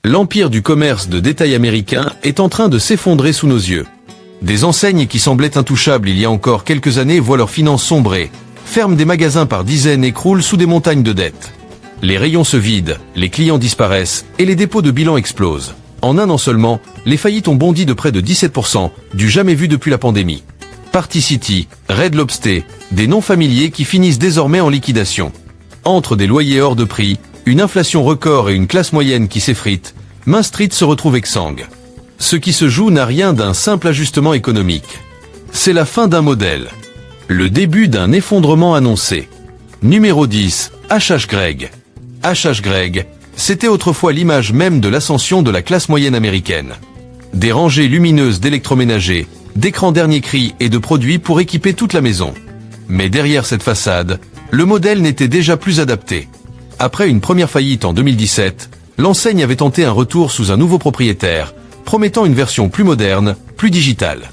L'empire du commerce de détail américain est en train de s'effondrer sous nos yeux. Des enseignes qui semblaient intouchables il y a encore quelques années voient leurs finances sombrer, ferment des magasins par dizaines et croulent sous des montagnes de dettes. Les rayons se vident, les clients disparaissent et les dépôts de bilan explosent. En un an seulement, les faillites ont bondi de près de 17%, du jamais vu depuis la pandémie. Party City, Red Lobster, des noms familiers qui finissent désormais en liquidation. Entre des loyers hors de prix, une inflation record et une classe moyenne qui s'effrite, Main Street se retrouve exsangue. Ce qui se joue n'a rien d'un simple ajustement économique. C'est la fin d'un modèle. Le début d'un effondrement annoncé. Numéro 10, H.H. Gregg. H.H. Gregg, c'était autrefois l'image même de l'ascension de la classe moyenne américaine. Des rangées lumineuses d'électroménagers, d'écrans dernier cri et de produits pour équiper toute la maison. Mais derrière cette façade, le modèle n'était déjà plus adapté. Après une première faillite en 2017, l'enseigne avait tenté un retour sous un nouveau propriétaire, promettant une version plus moderne, plus digitale.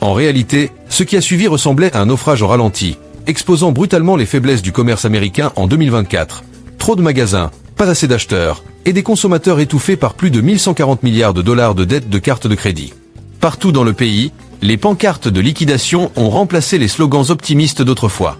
En réalité, ce qui a suivi ressemblait à un naufrage au ralenti, exposant brutalement les faiblesses du commerce américain en 2024. Trop de magasins, pas assez d'acheteurs, et des consommateurs étouffés par plus de 1140 milliards de dollars de dettes de cartes de crédit. Partout dans le pays, les pancartes de liquidation ont remplacé les slogans optimistes d'autrefois.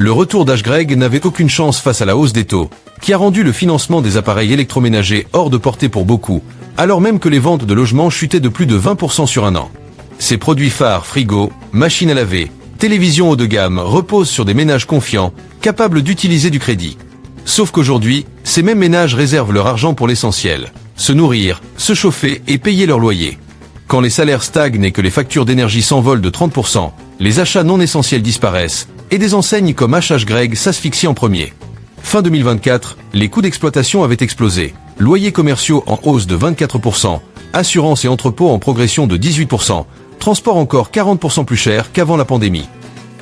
Le retour d'H. Gregg n'avait aucune chance face à la hausse des taux, qui a rendu le financement des appareils électroménagers hors de portée pour beaucoup, alors même que les ventes de logements chutaient de plus de 20% sur un an. Ces produits phares, frigo, machines à laver, télévision haut de gamme reposent sur des ménages confiants, capables d'utiliser du crédit. Sauf qu'aujourd'hui, ces mêmes ménages réservent leur argent pour l'essentiel, se nourrir, se chauffer et payer leur loyer. Quand les salaires stagnent et que les factures d'énergie s'envolent de 30%, les achats non essentiels disparaissent, et des enseignes comme H.H. Gregg s'asphyxient en premier. Fin 2024, les coûts d'exploitation avaient explosé, loyers commerciaux en hausse de 24%, assurances et entrepôts en progression de 18%, transport encore 40% plus cher qu'avant la pandémie.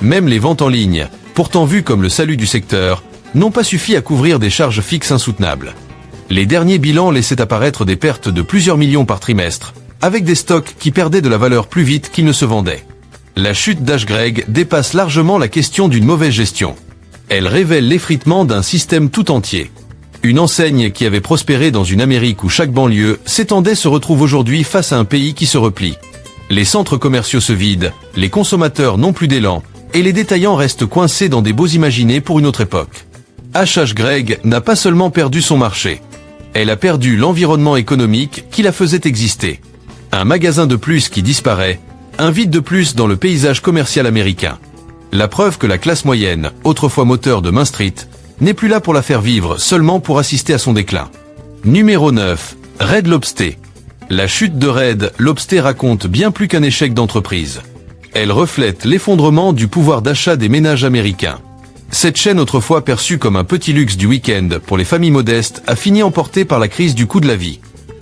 Même les ventes en ligne, pourtant vues comme le salut du secteur, n'ont pas suffi à couvrir des charges fixes insoutenables. Les derniers bilans laissaient apparaître des pertes de plusieurs millions par trimestre, avec des stocks qui perdaient de la valeur plus vite qu'ils ne se vendaient. La chute d'H. Gregg dépasse largement la question d'une mauvaise gestion. Elle révèle l'effritement d'un système tout entier. Une enseigne qui avait prospéré dans une Amérique où chaque banlieue s'étendait se retrouve aujourd'hui face à un pays qui se replie. Les centres commerciaux se vident, les consommateurs n'ont plus d'élan, et les détaillants restent coincés dans des beaux imaginés pour une autre époque. H.H. Gregg n'a pas seulement perdu son marché. Elle a perdu l'environnement économique qui la faisait exister. Un magasin de plus qui disparaît, un vide de plus dans le paysage commercial américain. La preuve que la classe moyenne, autrefois moteur de Main Street, n'est plus là pour la faire vivre, seulement pour assister à son déclin. Numéro 9, Red Lobster. La chute de Red Lobster raconte bien plus qu'un échec d'entreprise. Elle reflète l'effondrement du pouvoir d'achat des ménages américains. Cette chaîne autrefois perçue comme un petit luxe du week-end pour les familles modestes a fini emportée par la crise du coût de la vie.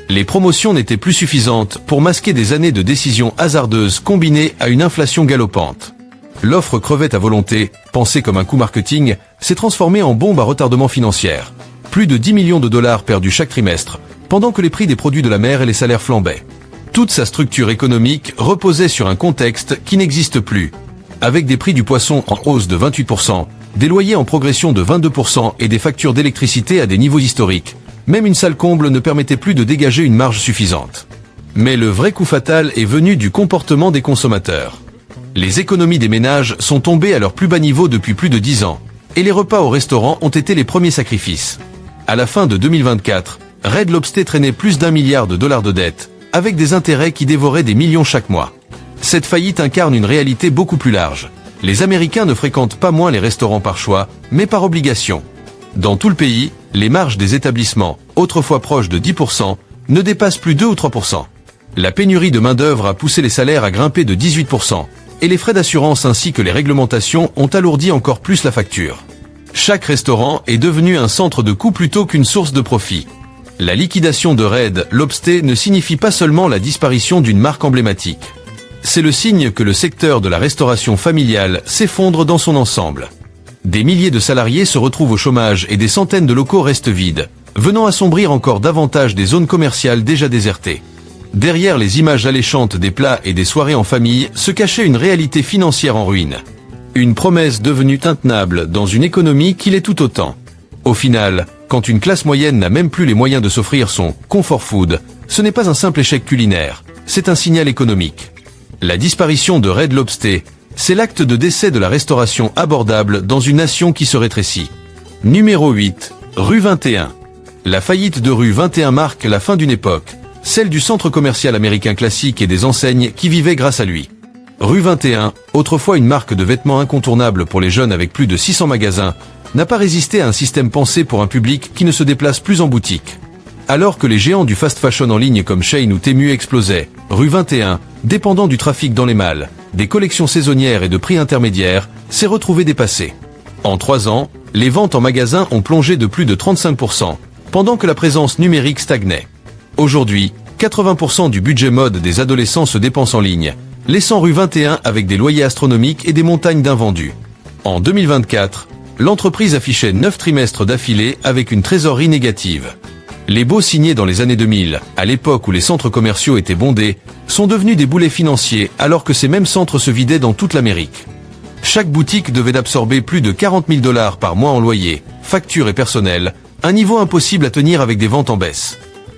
Les promotions n'étaient plus suffisantes pour masquer des années de décisions hasardeuses combinées à une inflation galopante. L'offre crevette à volonté, pensée comme un coup marketing, s'est transformée en bombe à retardement financier. Plus de 10 millions de dollars perdus chaque trimestre, pendant que les prix des produits de la mer et les salaires flambaient. Toute sa structure économique reposait sur un contexte qui n'existe plus. Avec des prix du poisson en hausse de 28%, des loyers en progression de 22% et des factures d'électricité à des niveaux historiques, même une salle comble ne permettait plus de dégager une marge suffisante. Mais le vrai coup fatal est venu du comportement des consommateurs. Les économies des ménages sont tombées à leur plus bas niveau depuis plus de 10 ans, et les repas au restaurant ont été les premiers sacrifices. À la fin de 2024, Red Lobster traînait plus d'1 milliard de dollars de dettes, avec des intérêts qui dévoraient des millions chaque mois. Cette faillite incarne une réalité beaucoup plus large. Les Américains ne fréquentent pas moins les restaurants par choix, mais par obligation. Dans tout le pays, les marges des établissements, autrefois proches de 10%, ne dépassent plus 2 ou 3%. La pénurie de main-d'œuvre a poussé les salaires à grimper de 18%, et les frais d'assurance ainsi que les réglementations ont alourdi encore plus la facture. Chaque restaurant est devenu un centre de coût plutôt qu'une source de profit. La liquidation de Red Lobster ne signifie pas seulement la disparition d'une marque emblématique. C'est le signe que le secteur de la restauration familiale s'effondre dans son ensemble. Des milliers de salariés se retrouvent au chômage et des centaines de locaux restent vides, venant assombrir encore davantage des zones commerciales déjà désertées. Derrière les images alléchantes des plats et des soirées en famille se cachait une réalité financière en ruine. Une promesse devenue intenable dans une économie qui l'est tout autant. Au final, Quand une classe moyenne n'a même plus les moyens de s'offrir son « comfort food », ce n'est pas un simple échec culinaire, c'est un signal économique. La disparition de Red Lobster, c'est l'acte de décès de la restauration abordable dans une nation qui se rétrécit. Numéro 8. Rue 21. La faillite de Rue 21 marque la fin d'une époque, celle du centre commercial américain classique et des enseignes qui vivaient grâce à lui. Rue 21, autrefois une marque de vêtements incontournable pour les jeunes avec plus de 600 magasins, n'a pas résisté à un système pensé pour un public qui ne se déplace plus en boutique. Alors que les géants du fast fashion en ligne comme Shein ou Temu explosaient, Rue 21, dépendant du trafic dans les malles, des collections saisonnières et de prix intermédiaires, s'est retrouvé dépassé. En 3 ans, les ventes en magasin ont plongé de plus de 35%, pendant que la présence numérique stagnait. Aujourd'hui, 80% du budget mode des adolescents se dépense en ligne, laissant Rue 21 avec des loyers astronomiques et des montagnes d'invendus. En 2024, l'entreprise affichait 9 trimestres d'affilée avec une trésorerie négative. Les baux signés dans les années 2000, à l'époque où les centres commerciaux étaient bondés, sont devenus des boulets financiers alors que ces mêmes centres se vidaient dans toute l'Amérique. Chaque boutique devait absorber plus de 40 000 $ par mois en loyer, factures et personnel, un niveau impossible à tenir avec des ventes en baisse.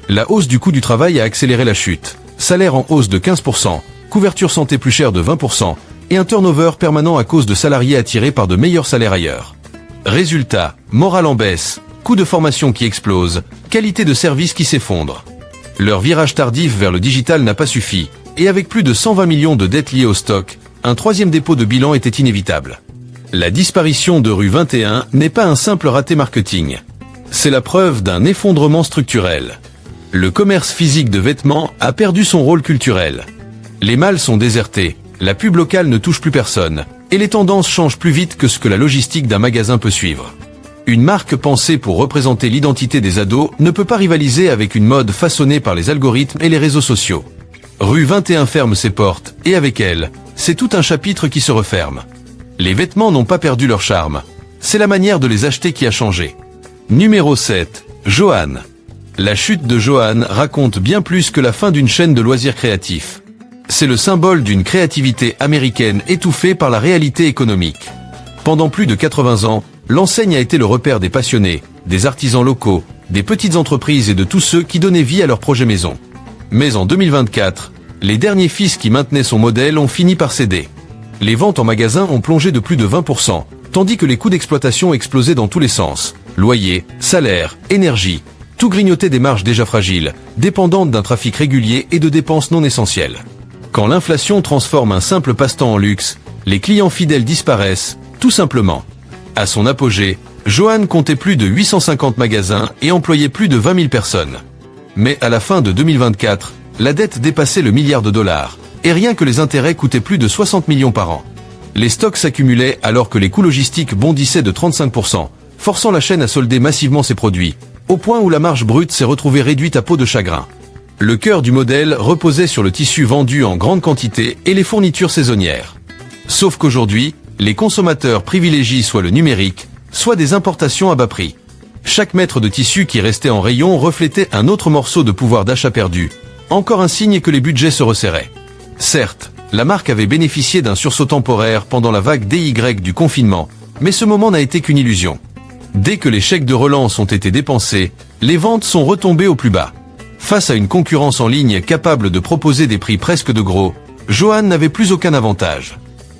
La hausse du coût du travail a accéléré la chute, salaire en hausse de 15%, couverture santé plus chère de 20%, et un turnover permanent à cause de salariés attirés par de meilleurs salaires ailleurs. Résultat, morale en baisse, coût de formation qui explose, qualité de service qui s'effondre. Leur virage tardif vers le digital n'a pas suffi, et avec plus de 120 millions de dettes liées au stock, un 3e dépôt de bilan était inévitable. La disparition de Rue 21 n'est pas un simple raté marketing. C'est la preuve d'un effondrement structurel. Le commerce physique de vêtements a perdu son rôle culturel. Les malles sont désertés, la pub locale ne touche plus personne, et les tendances changent plus vite que ce que la logistique d'un magasin peut suivre. Une marque pensée pour représenter l'identité des ados ne peut pas rivaliser avec une mode façonnée par les algorithmes et les réseaux sociaux. Rue 21 ferme ses portes, et avec elle, c'est tout un chapitre qui se referme. Les vêtements n'ont pas perdu leur charme. C'est la manière de les acheter qui a changé. Numéro 7. Joann. La chute de Joann raconte bien plus que la fin d'une chaîne de loisirs créatifs. C'est le symbole d'une créativité américaine étouffée par la réalité économique. Pendant plus de 80 ans, l'enseigne a été le repère des passionnés, des artisans locaux, des petites entreprises et de tous ceux qui donnaient vie à leur projet maison. Mais en 2024, les derniers fils qui maintenaient son modèle ont fini par céder. Les ventes en magasin ont plongé de plus de 20%, tandis que les coûts d'exploitation explosaient dans tous les sens. Loyer, salaire, énergie, tout grignotait des marges déjà fragiles, dépendantes d'un trafic régulier et de dépenses non essentielles. Quand l'inflation transforme un simple passe-temps en luxe, les clients fidèles disparaissent, tout simplement. À son apogée, Joann comptait plus de 850 magasins et employait plus de 20 000 personnes. Mais à la fin de 2024, la dette dépassait le $1 milliard, et rien que les intérêts coûtaient plus de 60 millions par an. Les stocks s'accumulaient alors que les coûts logistiques bondissaient de 35%, forçant la chaîne à solder massivement ses produits, au point où la marge brute s'est retrouvée réduite à peau de chagrin. Le cœur du modèle reposait sur le tissu vendu en grande quantité et les fournitures saisonnières. Sauf qu'aujourd'hui, les consommateurs privilégient soit le numérique, soit des importations à bas prix. Chaque mètre de tissu qui restait en rayon reflétait un autre morceau de pouvoir d'achat perdu, encore un signe que les budgets se resserraient. Certes, la marque avait bénéficié d'un sursaut temporaire pendant la vague DY du confinement, mais ce moment n'a été qu'une illusion. Dès que les chèques de relance ont été dépensés, les ventes sont retombées au plus bas. Face à une concurrence en ligne capable de proposer des prix presque de gros, Joann n'avait plus aucun avantage.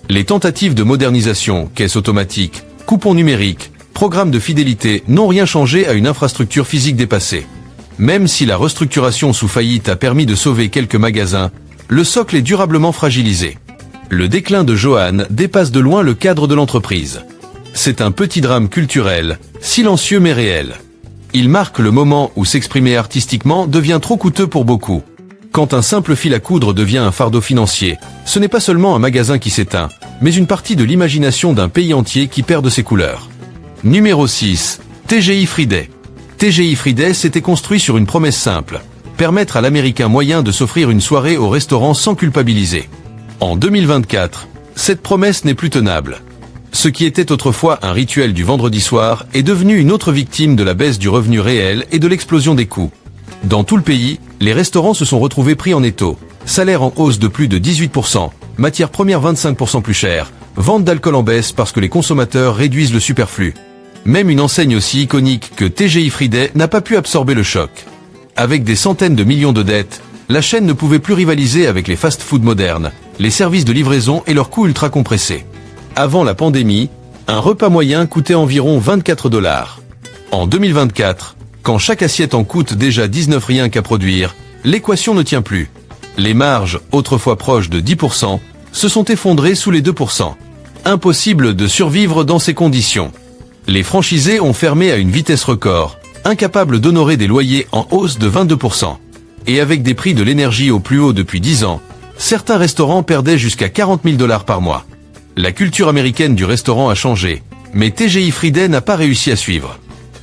Les tentatives de modernisation, caisse automatique, coupons numériques, programmes de fidélité n'ont rien changé à une infrastructure physique dépassée. Même si la restructuration sous faillite a permis de sauver quelques magasins, le socle est durablement fragilisé. Le déclin de Joann dépasse de loin le cadre de l'entreprise. C'est un petit drame culturel, silencieux mais réel. Il marque le moment où s'exprimer artistiquement devient trop coûteux pour beaucoup. Quand un simple fil à coudre devient un fardeau financier, ce n'est pas seulement un magasin qui s'éteint, mais une partie de l'imagination d'un pays entier qui perd de ses couleurs. Numéro 6. TGI Friday. TGI Friday s'était construit sur une promesse simple, permettre à l'Américain moyen de s'offrir une soirée au restaurant sans culpabiliser. En 2024, cette promesse n'est plus tenable. Ce qui était autrefois un rituel du vendredi soir est devenu une autre victime de la baisse du revenu réel et de l'explosion des coûts. Dans tout le pays, les restaurants se sont retrouvés pris en étau. Salaire en hausse de plus de 18%, matières premières 25% plus chères, vente d'alcool en baisse parce que les consommateurs réduisent le superflu. Même une enseigne aussi iconique que TGI Fridays n'a pas pu absorber le choc. Avec des centaines de millions de dettes, la chaîne ne pouvait plus rivaliser avec les fast-food modernes, les services de livraison et leurs coûts ultra compressés. Avant la pandémie, un repas moyen coûtait environ 24 $. En 2024, quand chaque assiette en coûte déjà 19 rien qu'à produire, l'équation ne tient plus. Les marges, autrefois proches de 10%, se sont effondrées sous les 2%. Impossible de survivre dans ces conditions. Les franchisés ont fermé à une vitesse record, incapables d'honorer des loyers en hausse de 22%. Et avec des prix de l'énergie au plus haut depuis 10 ans, certains restaurants perdaient jusqu'à 40 000 $ par mois. La culture américaine du restaurant a changé, mais TGI Fridays n'a pas réussi à suivre.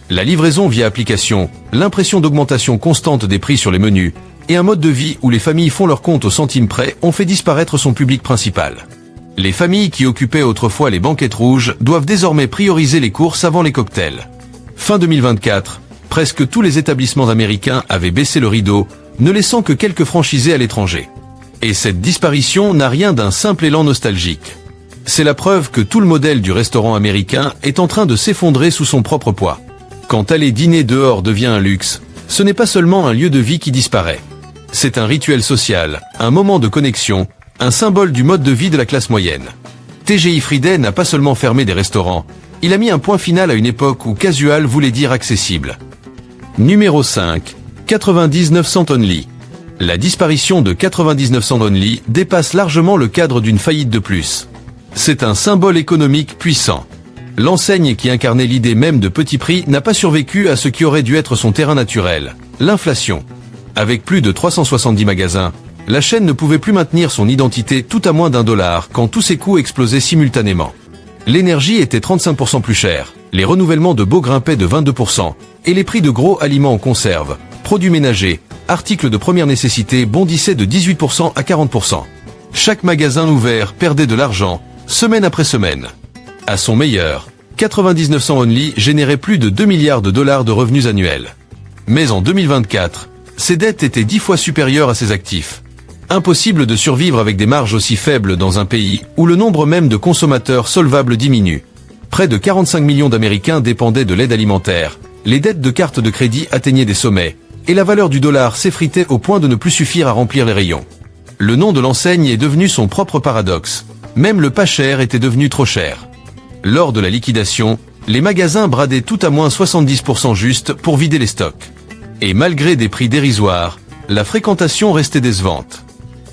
La livraison via application, l'impression d'augmentation constante des prix sur les menus, et un mode de vie où les familles font leur compte au centime près ont fait disparaître son public principal. Les familles qui occupaient autrefois les banquettes rouges doivent désormais prioriser les courses avant les cocktails. Fin 2024, presque tous les établissements américains avaient baissé le rideau, ne laissant que quelques franchisés à l'étranger. Et cette disparition n'a rien d'un simple élan nostalgique. C'est la preuve que tout le modèle du restaurant américain est en train de s'effondrer sous son propre poids. Quand aller dîner dehors devient un luxe, ce n'est pas seulement un lieu de vie qui disparaît. C'est un rituel social, un moment de connexion, un symbole du mode de vie de la classe moyenne. TGI Fridays n'a pas seulement fermé des restaurants, il a mis un point final à une époque où casual voulait dire accessible. Numéro 5. 99 cents only. La disparition de 99 cents only dépasse largement le cadre d'une faillite de plus. C'est un symbole économique puissant. L'enseigne qui incarnait l'idée même de petit prix n'a pas survécu à ce qui aurait dû être son terrain naturel, l'inflation. Avec plus de 370 magasins, la chaîne ne pouvait plus maintenir son identité tout à moins $1 quand tous ses coûts explosaient simultanément. L'énergie était 35% plus chère, les renouvellements de baux grimpaient de 22%, et les prix de gros aliments en conserve, produits ménagers, articles de première nécessité bondissaient de 18% à 40%. Chaque magasin ouvert perdait de l'argent, semaine après semaine. À son meilleur, 99 cents only générait plus de 2 milliards de $ de revenus annuels. Mais en 2024, ses dettes étaient 10 fois supérieures à ses actifs. Impossible de survivre avec des marges aussi faibles dans un pays où le nombre même de consommateurs solvables diminue. Près de 45 millions d'Américains dépendaient de l'aide alimentaire, les dettes de cartes de crédit atteignaient des sommets, et la valeur du dollar s'effritait au point de ne plus suffire à remplir les rayons. Le nom de l'enseigne est devenu son propre paradoxe. Même le pas cher était devenu trop cher. Lors de la liquidation, les magasins bradaient tout à moins 70% juste pour vider les stocks. Et malgré des prix dérisoires, la fréquentation restait décevante.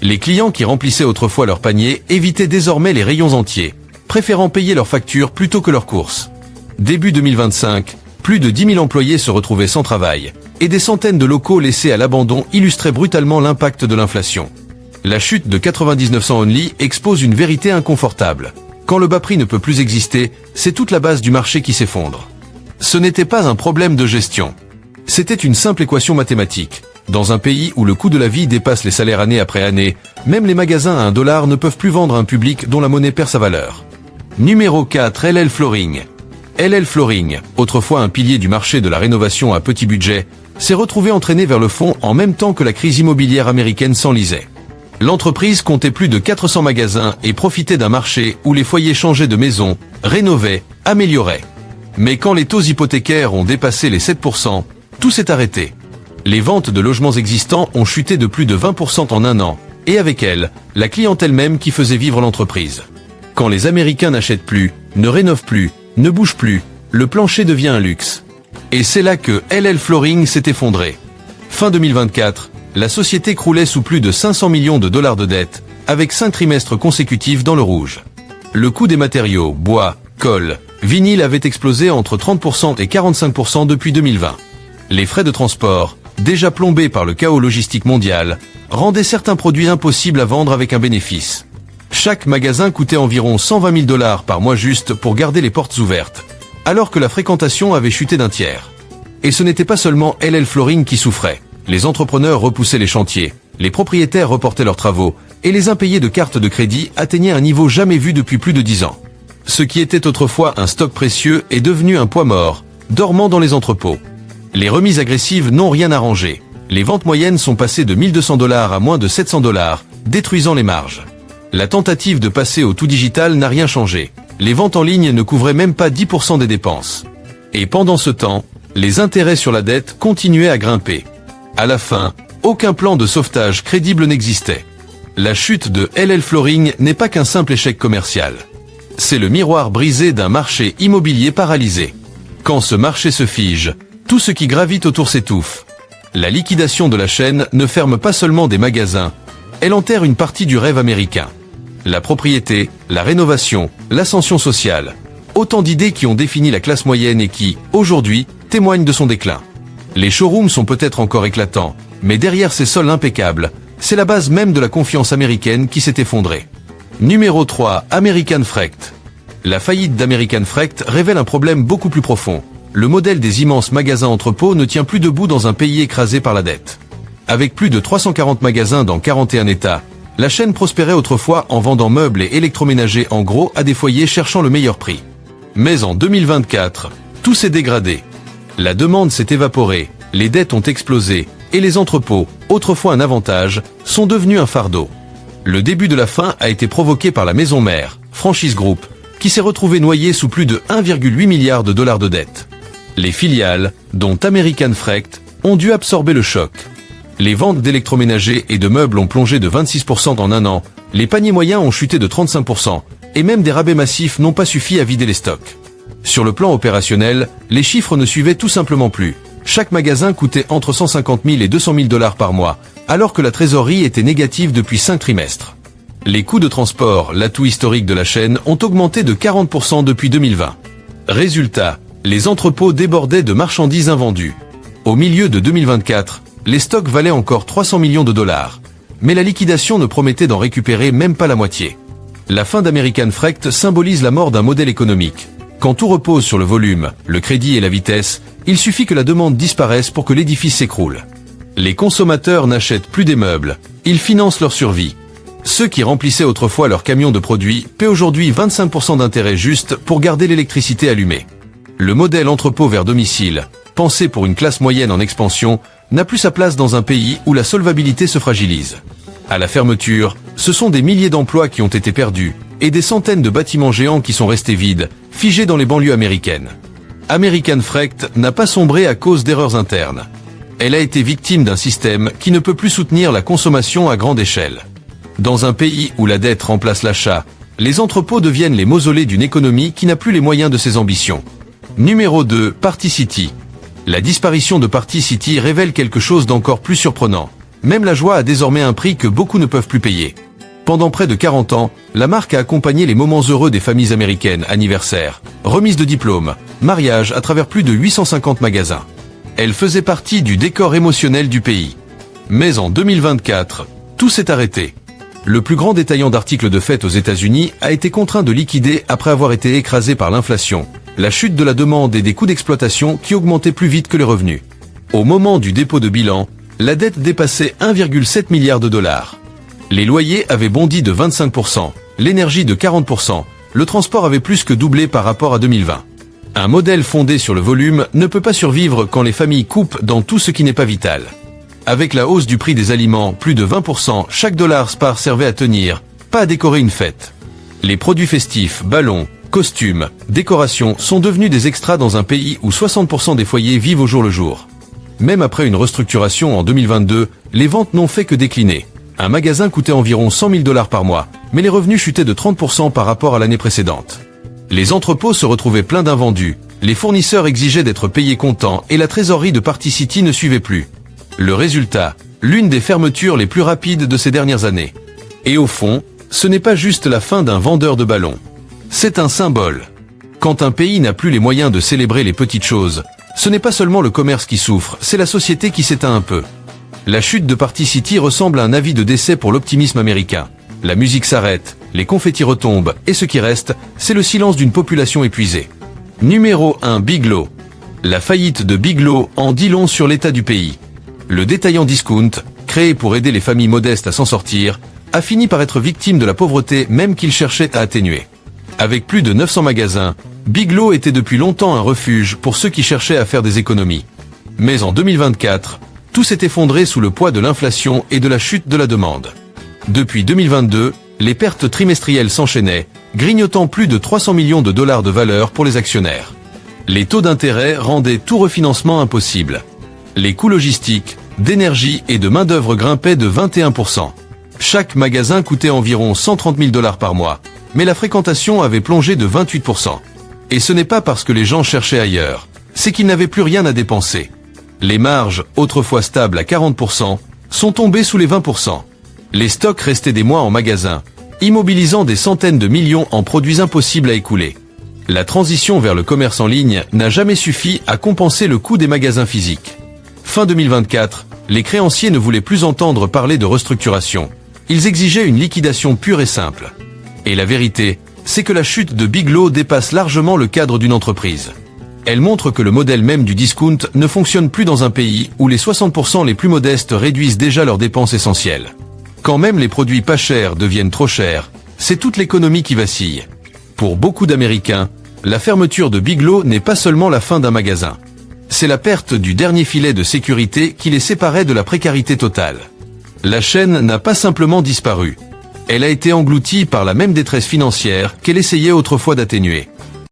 Les clients qui remplissaient autrefois leur panier évitaient désormais les rayons entiers, préférant payer leurs factures plutôt que leurs courses. Début 2025, plus de 10 000 employés se retrouvaient sans travail, et des centaines de locaux laissés à l'abandon illustraient brutalement l'impact de l'inflation. La chute de 99 cents only expose une vérité inconfortable. Quand le bas prix ne peut plus exister, c'est toute la base du marché qui s'effondre. Ce n'était pas un problème de gestion. C'était une simple équation mathématique. Dans un pays où le coût de la vie dépasse les salaires année après année, même les magasins à $1 ne peuvent plus vendre à un public dont la monnaie perd sa valeur. Numéro 4. LL Flooring. LL Flooring, autrefois un pilier du marché de la rénovation à petit budget, s'est retrouvé entraîné vers le fond en même temps que la crise immobilière américaine s'enlisait. L'entreprise comptait plus de 400 magasins et profitait d'un marché où les foyers changeaient de maison, rénovaient, amélioraient. Mais quand les taux hypothécaires ont dépassé les 7%, tout s'est arrêté. Les ventes de logements existants ont chuté de plus de 20% en un an, et avec elles, la clientèle même qui faisait vivre l'entreprise. Quand les Américains n'achètent plus, ne rénovent plus, ne bougent plus, le plancher devient un luxe. Et c'est là que LL Flooring s'est effondré. Fin 2024, la société croulait sous plus de 500 millions de $ de dettes, avec 5 trimestres consécutifs dans le rouge. Le coût des matériaux, bois, colle, vinyle avait explosé entre 30% et 45% depuis 2020. Les frais de transport, déjà plombés par le chaos logistique mondial, rendaient certains produits impossibles à vendre avec un bénéfice. Chaque magasin coûtait environ 120 000 $ par mois juste pour garder les portes ouvertes, alors que la fréquentation avait chuté d'un tiers. Et ce n'était pas seulement LL Flooring qui souffrait. Les entrepreneurs repoussaient les chantiers, les propriétaires reportaient leurs travaux, et les impayés de cartes de crédit atteignaient un niveau jamais vu depuis plus de 10 ans. Ce qui était autrefois un stock précieux est devenu un poids mort, dormant dans les entrepôts. Les remises agressives n'ont rien arrangé. Les ventes moyennes sont passées de 1 200 $ à moins de 700 $, détruisant les marges. La tentative de passer au tout digital n'a rien changé. Les ventes en ligne ne couvraient même pas 10% des dépenses. Et pendant ce temps, les intérêts sur la dette continuaient à grimper. À la fin, aucun plan de sauvetage crédible n'existait. La chute de LL Flooring n'est pas qu'un simple échec commercial. C'est le miroir brisé d'un marché immobilier paralysé. Quand ce marché se fige, tout ce qui gravite autour s'étouffe. La liquidation de la chaîne ne ferme pas seulement des magasins, elle enterre une partie du rêve américain. La propriété, la rénovation, l'ascension sociale. Autant d'idées qui ont défini la classe moyenne et qui, aujourd'hui, témoignent de son déclin. Les showrooms sont peut-être encore éclatants, mais derrière ces sols impeccables, c'est la base même de la confiance américaine qui s'est effondrée. Numéro 3, American Freight. La faillite d'American Freight révèle un problème beaucoup plus profond. Le modèle des immenses magasins entrepôts ne tient plus debout dans un pays écrasé par la dette. Avec plus de 340 magasins dans 41 États, la chaîne prospérait autrefois en vendant meubles et électroménagers en gros à des foyers cherchant le meilleur prix. Mais en 2024, tout s'est dégradé. La demande s'est évaporée, les dettes ont explosé, et les entrepôts, autrefois un avantage, sont devenus un fardeau. Le début de la fin a été provoqué par la maison mère, Franchise Group, qui s'est retrouvée noyée sous plus de 1,8 milliard de dollars de dettes. Les filiales, dont American Freight, ont dû absorber le choc. Les ventes d'électroménagers et de meubles ont plongé de 26% en un an, les paniers moyens ont chuté de 35%, et même des rabais massifs n'ont pas suffi à vider les stocks. Sur le plan opérationnel, les chiffres ne suivaient tout simplement plus. Chaque magasin coûtait entre 150 000 et 200 000 dollars par mois, alors que la trésorerie était négative depuis 5 trimestres. Les coûts de transport, l'atout historique de la chaîne, ont augmenté de 40% depuis 2020. Résultat, les entrepôts débordaient de marchandises invendues. Au milieu de 2024, les stocks valaient encore 300 millions de dollars. Mais la liquidation ne promettait d'en récupérer même pas la moitié. La fin d'American Freight symbolise la mort d'un modèle économique. Quand tout repose sur le volume, le crédit et la vitesse, il suffit que la demande disparaisse pour que l'édifice s'écroule. Les consommateurs n'achètent plus des meubles, ils financent leur survie. Ceux qui remplissaient autrefois leurs camions de produits paient aujourd'hui 25% d'intérêt juste pour garder l'électricité allumée. Le modèle entrepôt vers domicile, pensé pour une classe moyenne en expansion, n'a plus sa place dans un pays où la solvabilité se fragilise. À la fermeture, ce sont des milliers d'emplois qui ont été perdus, et des centaines de bâtiments géants qui sont restés vides, figés dans les banlieues américaines. American Freight n'a pas sombré à cause d'erreurs internes. Elle a été victime d'un système qui ne peut plus soutenir la consommation à grande échelle. Dans un pays où la dette remplace l'achat, les entrepôts deviennent les mausolées d'une économie qui n'a plus les moyens de ses ambitions. Numéro 2, Party City. La disparition de Party City révèle quelque chose d'encore plus surprenant. Même la joie a désormais un prix que beaucoup ne peuvent plus payer. Pendant près de 40 ans, la marque a accompagné les moments heureux des familles américaines, anniversaires, remises de diplômes, mariages à travers plus de 850 magasins. Elle faisait partie du décor émotionnel du pays. Mais en 2024, tout s'est arrêté. Le plus grand détaillant d'articles de fête aux États-Unis a été contraint de liquider après avoir été écrasé par l'inflation, la chute de la demande et des coûts d'exploitation qui augmentaient plus vite que les revenus. Au moment du dépôt de bilan, la dette dépassait 1,7 milliard de dollars. Les loyers avaient bondi de 25%, l'énergie de 40%, le transport avait plus que doublé par rapport à 2020. Un modèle fondé sur le volume ne peut pas survivre quand les familles coupent dans tout ce qui n'est pas vital. Avec la hausse du prix des aliments, plus de 20%, chaque dollar spare servait à tenir, pas à décorer une fête. Les produits festifs, ballons, costumes, décorations sont devenus des extras dans un pays où 60% des foyers vivent au jour le jour. Même après une restructuration en 2022, les ventes n'ont fait que décliner. Un magasin coûtait environ 100 000 dollars par mois, mais les revenus chutaient de 30% par rapport à l'année précédente. Les entrepôts se retrouvaient pleins d'invendus, les fournisseurs exigeaient d'être payés comptant et la trésorerie de Party City ne suivait plus. Le résultat, l'une des fermetures les plus rapides de ces dernières années. Et au fond, ce n'est pas juste la fin d'un vendeur de ballons. C'est un symbole. Quand un pays n'a plus les moyens de célébrer les petites choses, ce n'est pas seulement le commerce qui souffre, c'est la société qui s'éteint un peu. La chute de Party City ressemble à un avis de décès pour l'optimisme américain. La musique s'arrête, les confettis retombent, et ce qui reste, c'est le silence d'une population épuisée. Numéro 1, Biglow. La faillite de Biglow en dit long sur l'état du pays. Le détaillant discount, créé pour aider les familles modestes à s'en sortir, a fini par être victime de la pauvreté même qu'il cherchait à atténuer. Avec plus de 900 magasins, Biglow était depuis longtemps un refuge pour ceux qui cherchaient à faire des économies. Mais en 2024, tout s'est effondré sous le poids de l'inflation et de la chute de la demande. Depuis 2022, les pertes trimestrielles s'enchaînaient, grignotant plus de 300 millions de dollars de valeur pour les actionnaires. Les taux d'intérêt rendaient tout refinancement impossible. Les coûts logistiques, d'énergie et de main-d'œuvre grimpaient de 21%. Chaque magasin coûtait environ 130 000 $ par mois, mais la fréquentation avait plongé de 28%. Et ce n'est pas parce que les gens cherchaient ailleurs, c'est qu'ils n'avaient plus rien à dépenser. Les marges, autrefois stables à 40%, sont tombées sous les 20%. Les stocks restaient des mois en magasin, immobilisant des centaines de millions en produits impossibles à écouler. La transition vers le commerce en ligne n'a jamais suffi à compenser le coût des magasins physiques. Fin 2024, les créanciers ne voulaient plus entendre parler de restructuration. Ils exigeaient une liquidation pure et simple. Et la vérité, c'est que la chute de Biglow dépasse largement le cadre d'une entreprise. Elle montre que le modèle même du discount ne fonctionne plus dans un pays où les 60% les plus modestes réduisent déjà leurs dépenses essentielles. Quand même les produits pas chers deviennent trop chers, c'est toute l'économie qui vacille. Pour beaucoup d'Américains, la fermeture de Biglow n'est pas seulement la fin d'un magasin. C'est la perte du dernier filet de sécurité qui les séparait de la précarité totale. La chaîne n'a pas simplement disparu. Elle a été engloutie par la même détresse financière qu'elle essayait autrefois d'atténuer.